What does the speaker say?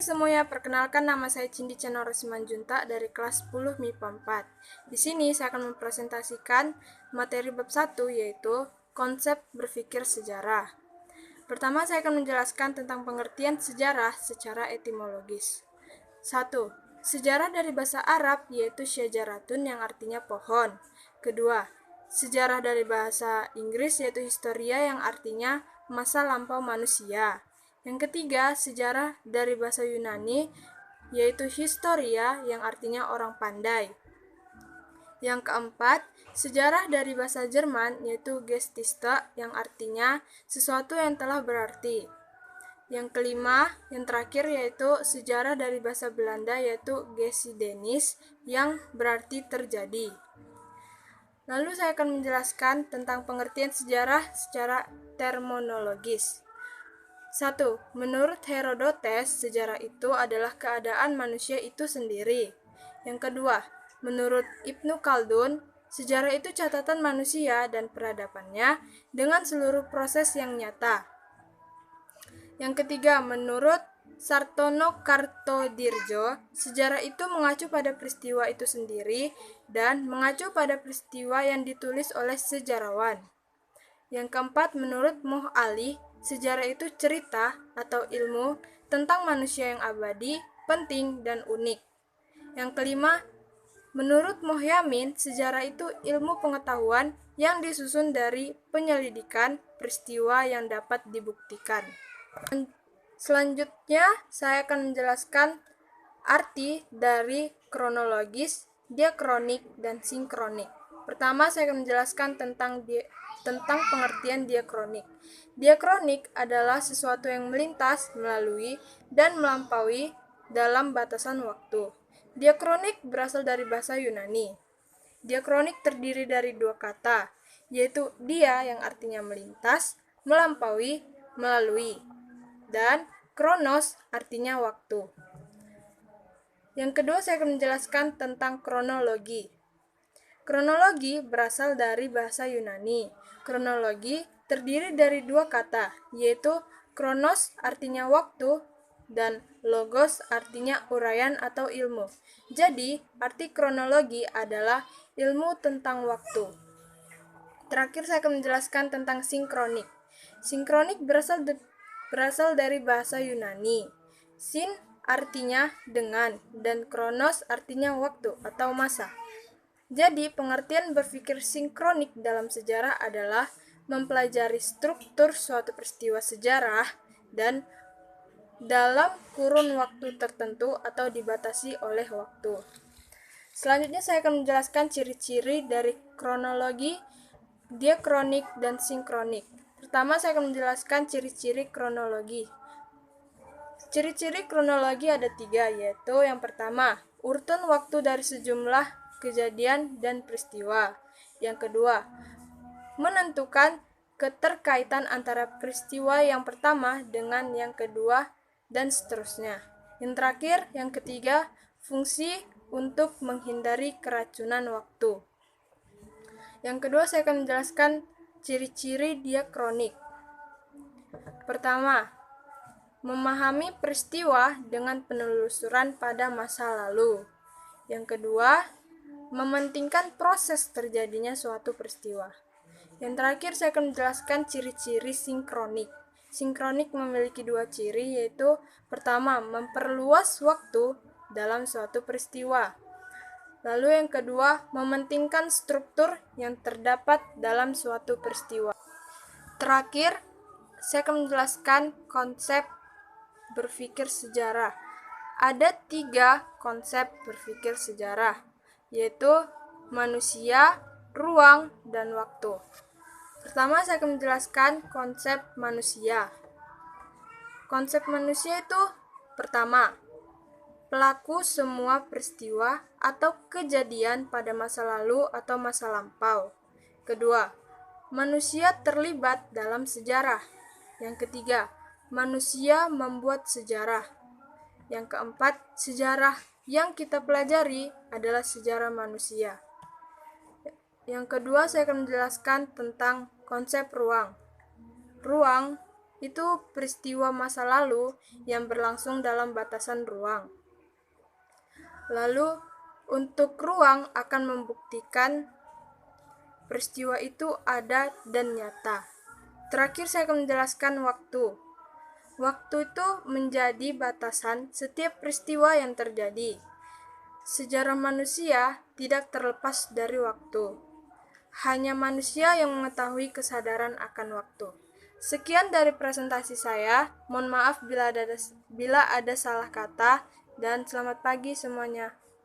Semuanya, perkenalkan nama saya Cindi Cenoro Simanjuntak dari kelas 10 MIPA 4. Di sini saya akan mempresentasikan materi bab 1 yaitu konsep berpikir sejarah. Pertama, saya akan menjelaskan tentang pengertian sejarah secara etimologis. 1. Sejarah dari bahasa Arab yaitu syajaratun yang artinya pohon. Kedua, sejarah dari bahasa Inggris yaitu historia yang artinya masa lampau manusia. Yang ketiga, sejarah dari bahasa Yunani yaitu historia yang artinya orang pandai. Yang keempat, sejarah dari bahasa Jerman yaitu Geschichte yang artinya sesuatu yang telah berarti. Yang kelima, yang terakhir yaitu sejarah dari bahasa Belanda yaitu Geschiedenis yang berarti terjadi. Lalu saya akan menjelaskan tentang pengertian sejarah secara terminologis. 1. Menurut Herodotes, sejarah itu adalah keadaan manusia itu sendiri. Yang kedua, menurut Ibnu Khaldun, sejarah itu catatan manusia dan peradabannya dengan seluruh proses yang nyata. Yang ketiga, menurut Sartono Kartodirjo, sejarah itu mengacu pada peristiwa itu sendiri dan mengacu pada peristiwa yang ditulis oleh sejarawan. Yang keempat, menurut Moh Ali, sejarah itu cerita atau ilmu tentang manusia yang abadi, penting, dan unik. Yang kelima, menurut Moh Yamin, sejarah itu ilmu pengetahuan yang disusun dari penyelidikan peristiwa yang dapat dibuktikan. Selanjutnya, saya akan menjelaskan arti dari kronologis, diakronik, dan sinkronik. Pertama, saya akan menjelaskan tentang pengertian diakronik. Diakronik adalah sesuatu yang melintas, melalui, dan melampaui dalam batasan waktu. Diakronik berasal dari bahasa Yunani. Diakronik terdiri dari dua kata, yaitu dia yang artinya melintas, melampaui, melalui, dan kronos artinya waktu. Yang kedua, saya akan menjelaskan tentang kronologi. Kronologi berasal dari bahasa Yunani. Kronologi terdiri dari dua kata, yaitu kronos artinya waktu dan logos artinya uraian atau ilmu. Jadi, arti kronologi adalah ilmu tentang waktu. Terakhir, saya akan menjelaskan tentang sinkronik. Sinkronik berasal dari bahasa Yunani. Sin artinya dengan dan kronos artinya waktu atau masa. Jadi, pengertian berpikir sinkronik dalam sejarah adalah mempelajari struktur suatu peristiwa sejarah dan dalam kurun waktu tertentu atau dibatasi oleh waktu. Selanjutnya saya akan menjelaskan ciri-ciri dari kronologi, diakronik, dan sinkronik. Pertama, saya akan menjelaskan ciri-ciri kronologi. Ciri-ciri kronologi ada 3, yaitu yang pertama, urutan waktu dari sejumlah kejadian dan peristiwa. Yang kedua, menentukan keterkaitan antara peristiwa yang pertama dengan yang kedua dan seterusnya. Yang terakhir, yang ketiga, fungsi untuk menghindari keracunan waktu. Yang kedua, saya akan menjelaskan ciri-ciri diakronik. Pertama, memahami peristiwa dengan penelusuran pada masa lalu. Yang kedua, mementingkan proses terjadinya suatu peristiwa. Yang terakhir, saya akan menjelaskan ciri-ciri sinkronik. Sinkronik memiliki 2 ciri, yaitu pertama, memperluas waktu dalam suatu peristiwa. Lalu yang kedua, mementingkan struktur yang terdapat dalam suatu peristiwa. Terakhir, saya akan menjelaskan konsep berpikir sejarah. Ada 3 konsep berpikir sejarah, yaitu manusia, ruang, dan waktu. Pertama, saya akan menjelaskan konsep manusia. Konsep manusia itu pertama, pelaku semua peristiwa atau kejadian pada masa lalu atau masa lampau. Kedua, manusia terlibat dalam sejarah. Yang ketiga, manusia membuat sejarah. Yang keempat, sejarah yang kita pelajari adalah sejarah manusia. Yang kedua, saya akan menjelaskan tentang konsep ruang. Ruang itu peristiwa masa lalu yang berlangsung dalam batasan ruang. Lalu, untuk ruang akan membuktikan peristiwa itu ada dan nyata. Terakhir saya akan menjelaskan waktu. Waktu itu menjadi batasan setiap peristiwa yang terjadi. Sejarah manusia tidak terlepas dari waktu. Hanya manusia yang mengetahui kesadaran akan waktu. Sekian dari presentasi saya. Mohon maaf bila ada salah kata, dan selamat pagi semuanya.